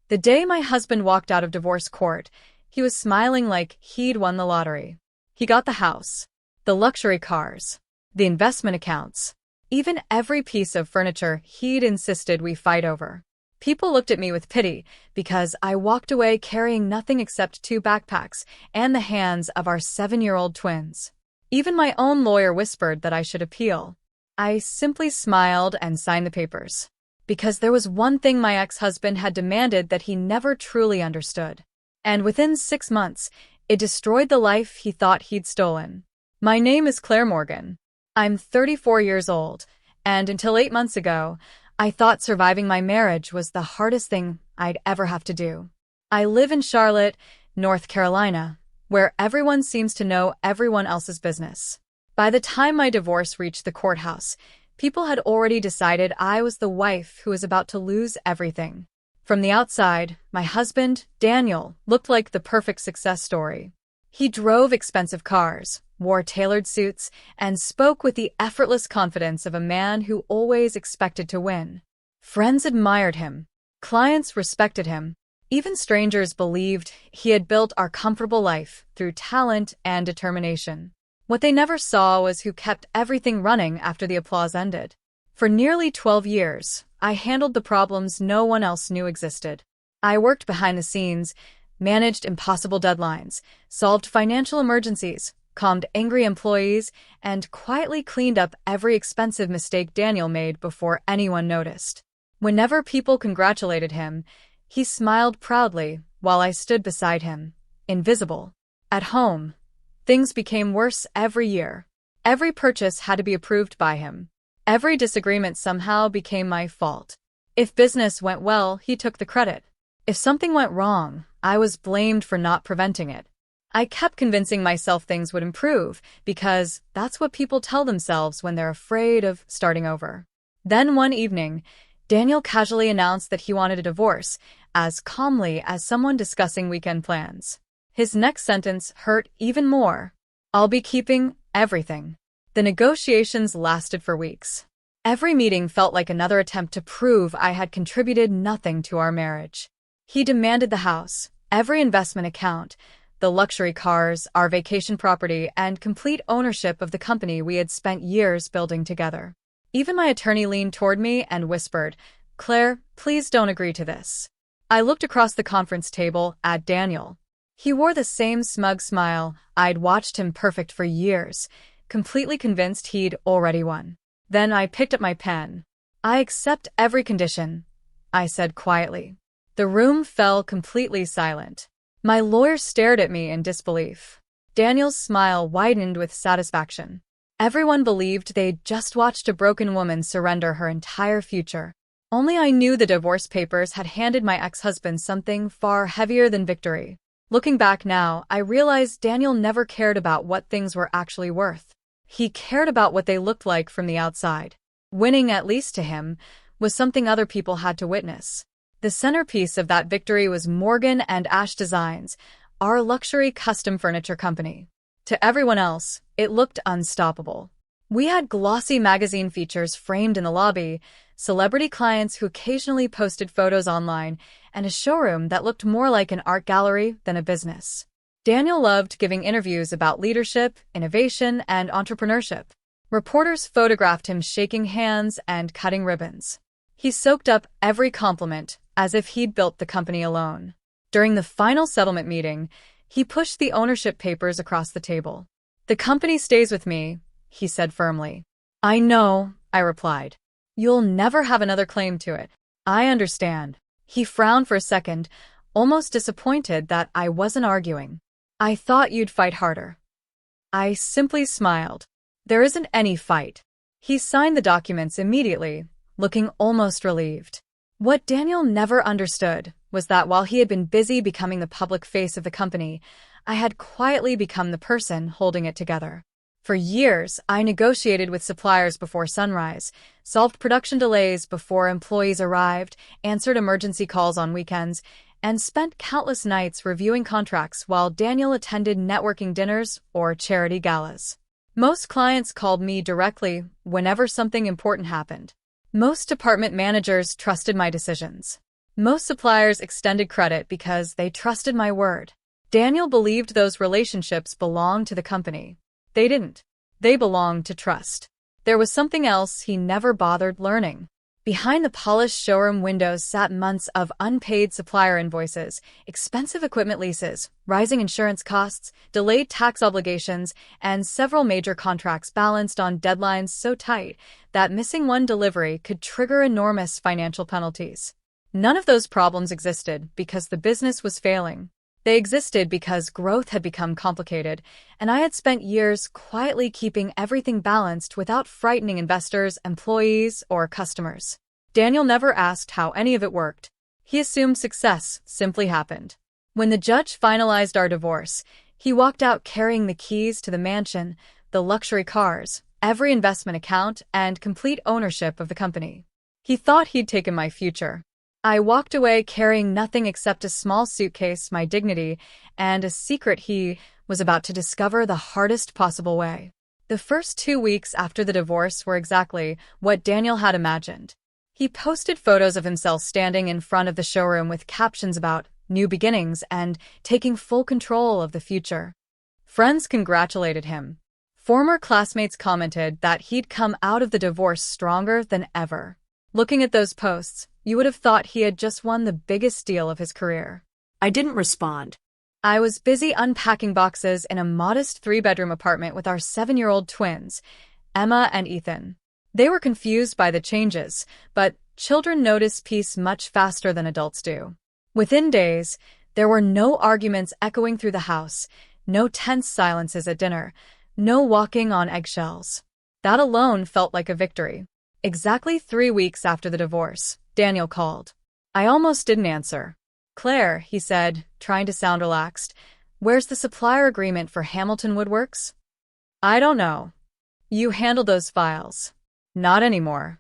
The day my husband walked out of divorce court, he was smiling like he'd won the lottery. He got the house, the luxury cars, the investment accounts, even every piece of furniture he'd insisted we fight over. People looked at me with pity because I walked away carrying nothing except 2 backpacks and the hands of our 7-year-old twins. Even my own lawyer whispered that I should appeal. I simply smiled and signed the papers, because there was one thing my ex-husband had demanded that he never truly understood. And within 6 months, it destroyed the life he thought he'd stolen. My name is Claire Morgan. I'm 34 years old, and until 8 months ago, I thought surviving my marriage was the hardest thing I'd ever have to do. I live in Charlotte, North Carolina, where everyone seems to know everyone else's business. By the time my divorce reached the courthouse, people had already decided I was the wife who was about to lose everything. From the outside, my husband, Daniel, looked like the perfect success story. He drove expensive cars, wore tailored suits, and spoke with the effortless confidence of a man who always expected to win. Friends admired him. Clients respected him. Even strangers believed he had built our comfortable life through talent and determination. What they never saw was who kept everything running after the applause ended. For nearly 12 years, I handled the problems no one else knew existed. I worked behind the scenes, managed impossible deadlines, solved financial emergencies, calmed angry employees, and quietly cleaned up every expensive mistake Daniel made before anyone noticed. Whenever people congratulated him, he smiled proudly while I stood beside him, invisible. At home, things became worse every year. Every purchase had to be approved by him. Every disagreement somehow became my fault. If business went well, he took the credit. If something went wrong, I was blamed for not preventing it. I kept convincing myself things would improve because that's what people tell themselves when they're afraid of starting over. Then one evening, Daniel casually announced that he wanted a divorce, as calmly as someone discussing weekend plans. His next sentence hurt even more. "I'll be keeping everything." The negotiations lasted for weeks. Every meeting felt like another attempt to prove I had contributed nothing to our marriage. He demanded the house, every investment account, the luxury cars, our vacation property, and complete ownership of the company we had spent years building together. Even my attorney leaned toward me and whispered, "Claire, please don't agree to this." I looked across the conference table at Daniel. He wore the same smug smile I'd watched him perfect for years, completely convinced he'd already won. Then I picked up my pen. "I accept every condition," I said quietly. The room fell completely silent. My lawyer stared at me in disbelief. Daniel's smile widened with satisfaction. Everyone believed they'd just watched a broken woman surrender her entire future. Only I knew the divorce papers had handed my ex-husband something far heavier than victory. Looking back now, I realized Daniel never cared about what things were actually worth. He cared about what they looked like from the outside. Winning, at least to him, was something other people had to witness. The centerpiece of that victory was Morgan and Ash Designs, our luxury custom furniture company. To everyone else, it looked unstoppable. We had glossy magazine features framed in the lobby, celebrity clients who occasionally posted photos online, and a showroom that looked more like an art gallery than a business. Daniel loved giving interviews about leadership, innovation, and entrepreneurship. Reporters photographed him shaking hands and cutting ribbons. He soaked up every compliment, as if he'd built the company alone. During the final settlement meeting, he pushed the ownership papers across the table. "The company stays with me," he said firmly. "I know," I replied. "You'll never have another claim to it." "I understand." He frowned for a second, almost disappointed that I wasn't arguing. "I thought you'd fight harder." I simply smiled. "There isn't any fight." He signed the documents immediately, looking almost relieved. What Daniel never understood was that while he had been busy becoming the public face of the company, I had quietly become the person holding it together. For years, I negotiated with suppliers before sunrise, solved production delays before employees arrived, answered emergency calls on weekends, and spent countless nights reviewing contracts while Daniel attended networking dinners or charity galas. Most clients called me directly whenever something important happened. Most department managers trusted my decisions. Most suppliers extended credit because they trusted my word. Daniel believed those relationships belonged to the company. They didn't. They belonged to trust. There was something else he never bothered learning. Behind the polished showroom windows sat months of unpaid supplier invoices, expensive equipment leases, rising insurance costs, delayed tax obligations, and several major contracts balanced on deadlines so tight that missing one delivery could trigger enormous financial penalties. None of those problems existed because the business was failing. They existed because growth had become complicated, and I had spent years quietly keeping everything balanced without frightening investors, employees, or customers. Daniel never asked how any of it worked. He assumed success simply happened. When the judge finalized our divorce, he walked out carrying the keys to the mansion, the luxury cars, every investment account, and complete ownership of the company. He thought he'd taken my future. I walked away carrying nothing except a small suitcase, my dignity, and a secret he was about to discover the hardest possible way. The first 2 weeks after the divorce were exactly what Daniel had imagined. He posted photos of himself standing in front of the showroom with captions about new beginnings and taking full control of the future. Friends congratulated him. Former classmates commented that he'd come out of the divorce stronger than ever. Looking at those posts, you would have thought he had just won the biggest deal of his career. I didn't respond. I was busy unpacking boxes in a modest 3-bedroom apartment with our 7-year-old twins, Emma and Ethan. They were confused by the changes, but children notice peace much faster than adults do. Within days, there were no arguments echoing through the house, no tense silences at dinner, no walking on eggshells. That alone felt like a victory. Exactly 3 weeks after the divorce, Daniel called. I almost didn't answer. Claire, he said, trying to sound relaxed, where's the supplier agreement for Hamilton Woodworks? I don't know. You handled those files. Not anymore.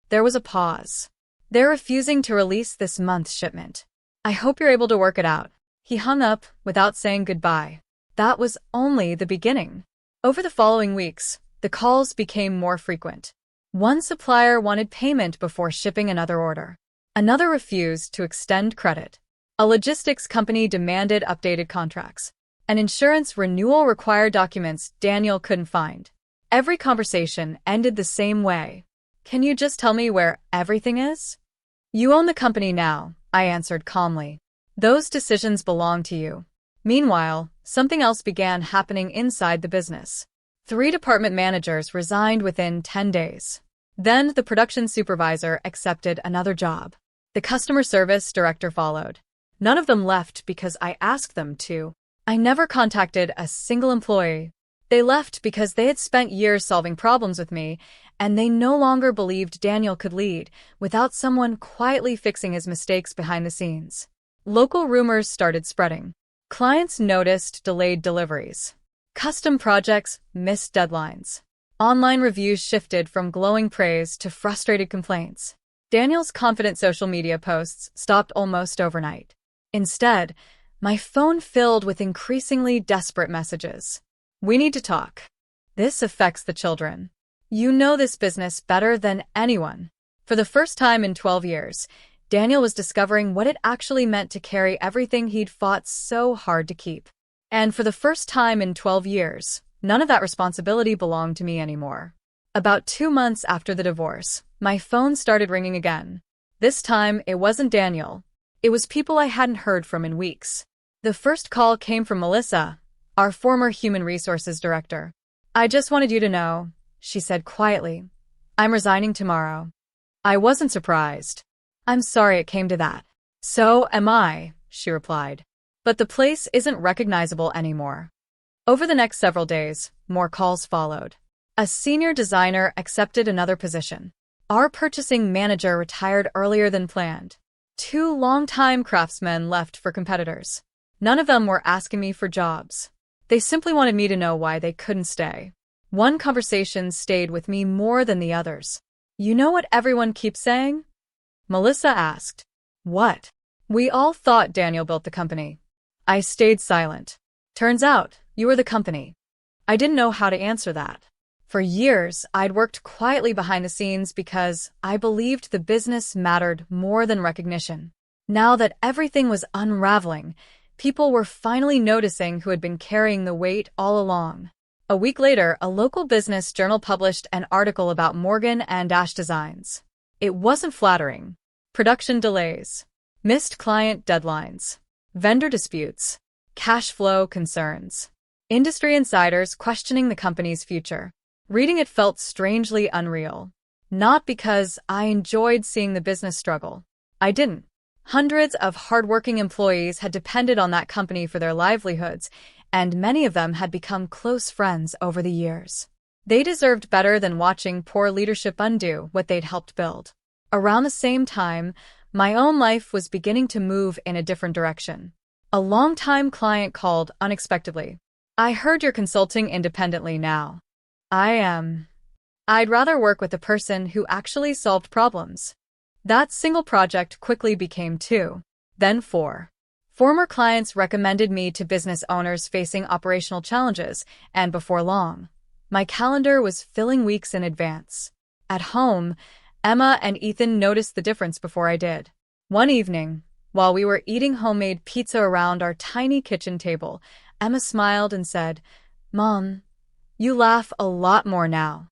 There was a pause. They're refusing to release this month's shipment. I hope you're able to work it out. He hung up without saying goodbye. That was only the beginning. Over the following weeks, the calls became more frequent. One supplier wanted payment before shipping another order. Another refused to extend credit. A logistics company demanded updated contracts. An insurance renewal required documents Daniel couldn't find. Every conversation ended the same way. Can you just tell me where everything is? You own the company now, I answered calmly. Those decisions belong to you. Meanwhile, something else began happening inside the business. 3 department managers resigned within 10 days. Then the production supervisor accepted another job. The customer service director followed. None of them left because I asked them to. I never contacted a single employee. They left because they had spent years solving problems with me, and they no longer believed Daniel could lead without someone quietly fixing his mistakes behind the scenes. Local rumors started spreading. Clients noticed delayed deliveries. Custom projects missed deadlines. Online reviews shifted from glowing praise to frustrated complaints. Daniel's confident social media posts stopped almost overnight. Instead, my phone filled with increasingly desperate messages. We need to talk. This affects the children. You know this business better than anyone. For the first time in 12 years, Daniel was discovering what it actually meant to carry everything he'd fought so hard to keep. And for the first time in 12 years, none of that responsibility belonged to me anymore. About 2 months after the divorce, my phone started ringing again. This time, it wasn't Daniel. It was people I hadn't heard from in weeks. The first call came from Melissa, our former human resources director. I just wanted you to know, she said quietly. I'm resigning tomorrow. I wasn't surprised. I'm sorry it came to that. So am I, she replied. But the place isn't recognizable anymore. Over the next several days, more calls followed. A senior designer accepted another position. Our purchasing manager retired earlier than planned. 2 longtime craftsmen left for competitors. None of them were asking me for jobs. They simply wanted me to know why they couldn't stay. One conversation stayed with me more than the others. You know what everyone keeps saying? Melissa asked. What? We all thought Daniel built the company. I stayed silent. Turns out, you were the company. I didn't know how to answer that. For years, I'd worked quietly behind the scenes because I believed the business mattered more than recognition. Now that everything was unraveling, people were finally noticing who had been carrying the weight all along. A week later, a local business journal published an article about Morgan and Ash Designs. It wasn't flattering. Production delays, missed client deadlines, vendor disputes, cash flow concerns. Industry insiders questioning the company's future. Reading it felt strangely unreal. Not because I enjoyed seeing the business struggle. I didn't. Hundreds of hardworking employees had depended on that company for their livelihoods, and many of them had become close friends over the years. They deserved better than watching poor leadership undo what they'd helped build. Around the same time, my own life was beginning to move in a different direction. A longtime client called unexpectedly. "I heard you're consulting independently now." I'd rather work with a person who actually solved problems. That single project quickly became 2, then 4. Former clients recommended me to business owners facing operational challenges, and before long, my calendar was filling weeks in advance. At home, Emma and Ethan noticed the difference before I did. One evening, while we were eating homemade pizza around our tiny kitchen table, Emma smiled and said, "Mom, you laugh a lot more now."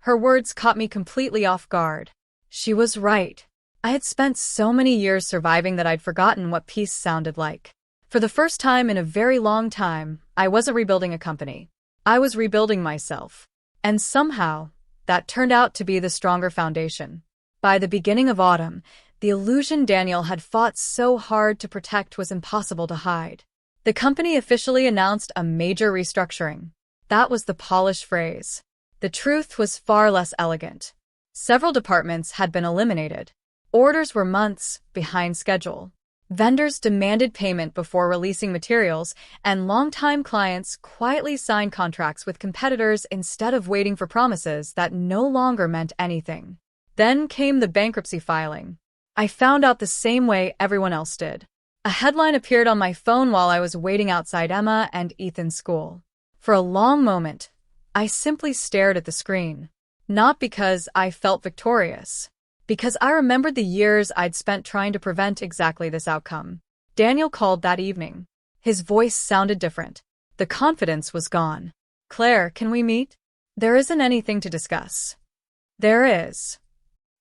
Her words caught me completely off guard. She was right. I had spent so many years surviving that I'd forgotten what peace sounded like. For the first time in a very long time, I wasn't rebuilding a company. I was rebuilding myself. And somehow, that turned out to be the stronger foundation. By the beginning of autumn, the illusion Daniel had fought so hard to protect was impossible to hide. The company officially announced a major restructuring. That was the polished phrase. The truth was far less elegant. Several departments had been eliminated. Orders were months behind schedule. Vendors demanded payment before releasing materials, and longtime clients quietly signed contracts with competitors instead of waiting for promises that no longer meant anything. Then came the bankruptcy filing. I found out the same way everyone else did. A headline appeared on my phone while I was waiting outside Emma and Ethan's school. For a long moment, I simply stared at the screen. Not because I felt victorious. Because I remembered the years I'd spent trying to prevent exactly this outcome. Daniel called that evening. His voice sounded different. The confidence was gone. "Claire, can we meet?" "There isn't anything to discuss." "There is."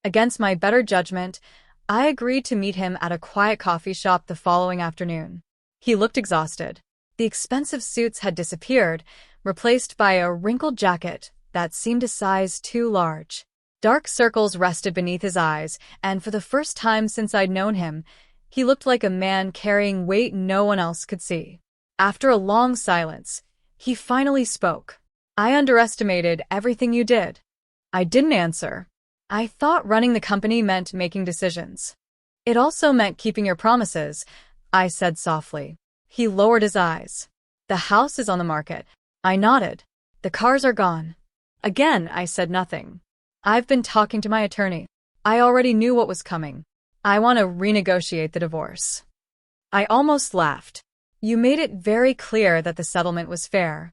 Against my better judgment, I agreed to meet him at a quiet coffee shop the following afternoon. He looked exhausted. The expensive suits had disappeared, replaced by a wrinkled jacket that seemed a size too large. Dark circles rested beneath his eyes, and for the first time since I'd known him, he looked like a man carrying weight no one else could see. After a long silence, he finally spoke. "I underestimated everything you did." I didn't answer. I thought running the company meant making decisions. "It also meant keeping your promises," I said softly. He lowered his eyes. "The house is on the market." I nodded. "The cars are gone." Again, I said nothing. "I've been talking to my attorney. I already knew what was coming. I want to renegotiate the divorce." I almost laughed. "You made it very clear that the settlement was fair."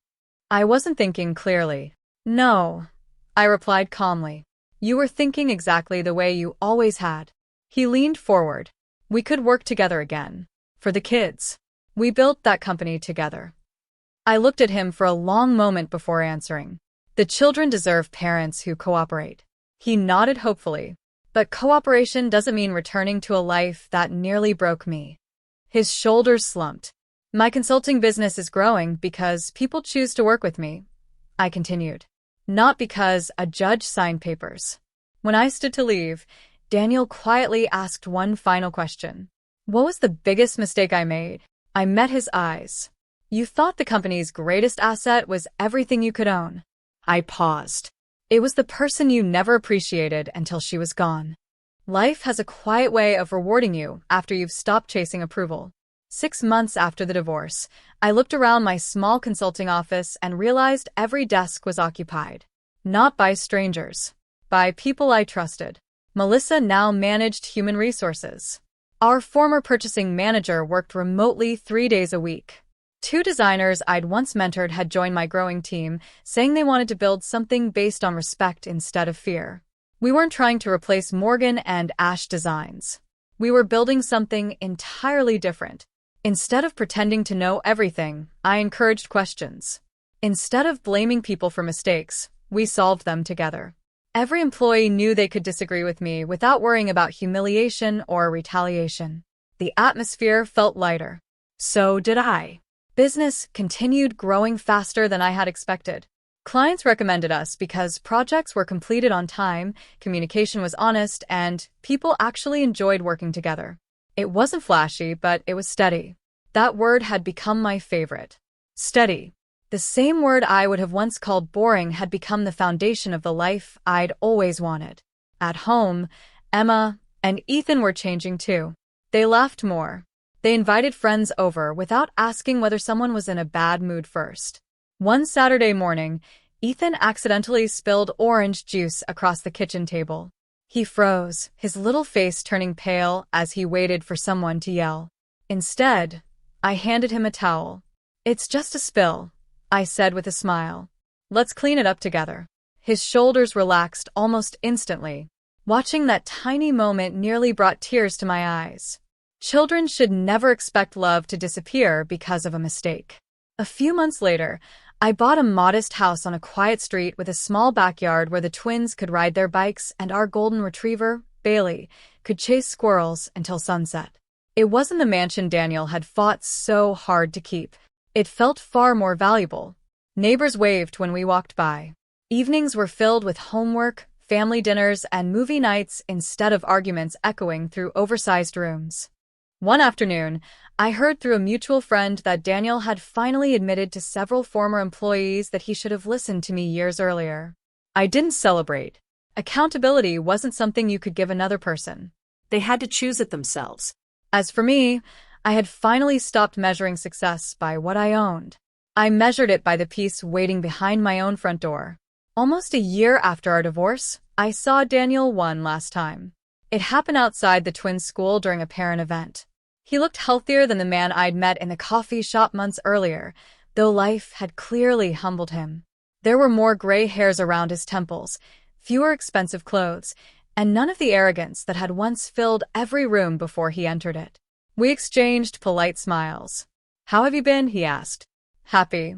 I wasn't thinking clearly. "No," I replied calmly. "You were thinking exactly the way you always had." He leaned forward. "We could work together again. For the kids. We built that company together." I looked at him for a long moment before answering. "The children deserve parents who cooperate." He nodded hopefully. "But cooperation doesn't mean returning to a life that nearly broke me." His shoulders slumped. "My consulting business is growing because people choose to work with me," I continued. "Not because a judge signed papers." When I stood to leave, Daniel quietly asked one final question. "What was the biggest mistake I made?" I met his eyes. "You thought the company's greatest asset was everything you could own." I paused. "It was the person you never appreciated until she was gone." Life has a quiet way of rewarding you after you've stopped chasing approval. 6 months after the divorce, I looked around my small consulting office and realized every desk was occupied. Not by strangers. By people I trusted. Melissa now managed human resources. Our former purchasing manager worked remotely 3 days a week. 2 designers I'd once mentored had joined my growing team, saying they wanted to build something based on respect instead of fear. We weren't trying to replace Morgan and Ash Designs. We were building something entirely different. Instead of pretending to know everything, I encouraged questions. Instead of blaming people for mistakes, we solved them together. Every employee knew they could disagree with me without worrying about humiliation or retaliation. The atmosphere felt lighter. So did I. Business continued growing faster than I had expected. Clients recommended us because projects were completed on time, communication was honest, and people actually enjoyed working together. It wasn't flashy, but it was steady. That word had become my favorite. Steady. The same word I would have once called boring had become the foundation of the life I'd always wanted. At home, Emma and Ethan were changing too. They laughed more. They invited friends over without asking whether someone was in a bad mood first. One Saturday morning, Ethan accidentally spilled orange juice across the kitchen table. He froze, his little face turning pale as he waited for someone to yell. Instead, I handed him a towel. "It's just a spill," I said with a smile. "Let's clean it up together." His shoulders relaxed almost instantly. Watching that tiny moment nearly brought tears to my eyes. Children should never expect love to disappear because of a mistake. A few months later, I bought a modest house on a quiet street with a small backyard where the twins could ride their bikes and our golden retriever, Bailey, could chase squirrels until sunset. It wasn't the mansion Daniel had fought so hard to keep. It felt far more valuable. Neighbors waved when we walked by. Evenings were filled with homework, family dinners, and movie nights instead of arguments echoing through oversized rooms. One afternoon, I heard through a mutual friend that Daniel had finally admitted to several former employees that he should have listened to me years earlier. I didn't celebrate. Accountability wasn't something you could give another person. They had to choose it themselves. As for me, I had finally stopped measuring success by what I owned. I measured it by the peace waiting behind my own front door. Almost a year after our divorce, I saw Daniel one last time. It happened outside the twins' school during a parent event. He looked healthier than the man I'd met in the coffee shop months earlier, though life had clearly humbled him. There were more gray hairs around his temples, fewer expensive clothes, and none of the arrogance that had once filled every room before he entered it. We exchanged polite smiles. "How have you been?" he asked. "Happy,"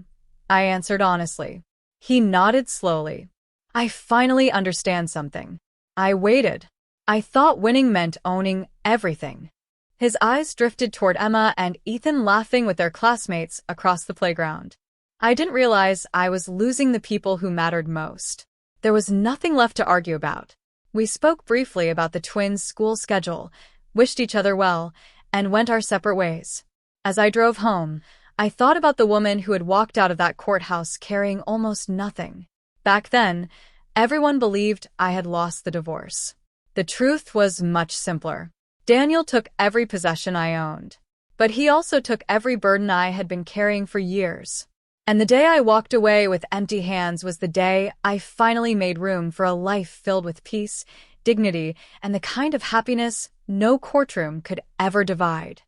I answered honestly. He nodded slowly. "I finally understand something." I waited. I thought winning meant owning everything. His eyes drifted toward Emma and Ethan laughing with their classmates across the playground. I didn't realize I was losing the people who mattered most. There was nothing left to argue about. We spoke briefly about the twins' school schedule, wished each other well, and went our separate ways. As I drove home, I thought about the woman who had walked out of that courthouse carrying almost nothing. Back then, everyone believed I had lost the divorce. The truth was much simpler. Daniel took every possession I owned, but he also took every burden I had been carrying for years. And the day I walked away with empty hands was the day I finally made room for a life filled with peace, dignity, and the kind of happiness no courtroom could ever divide.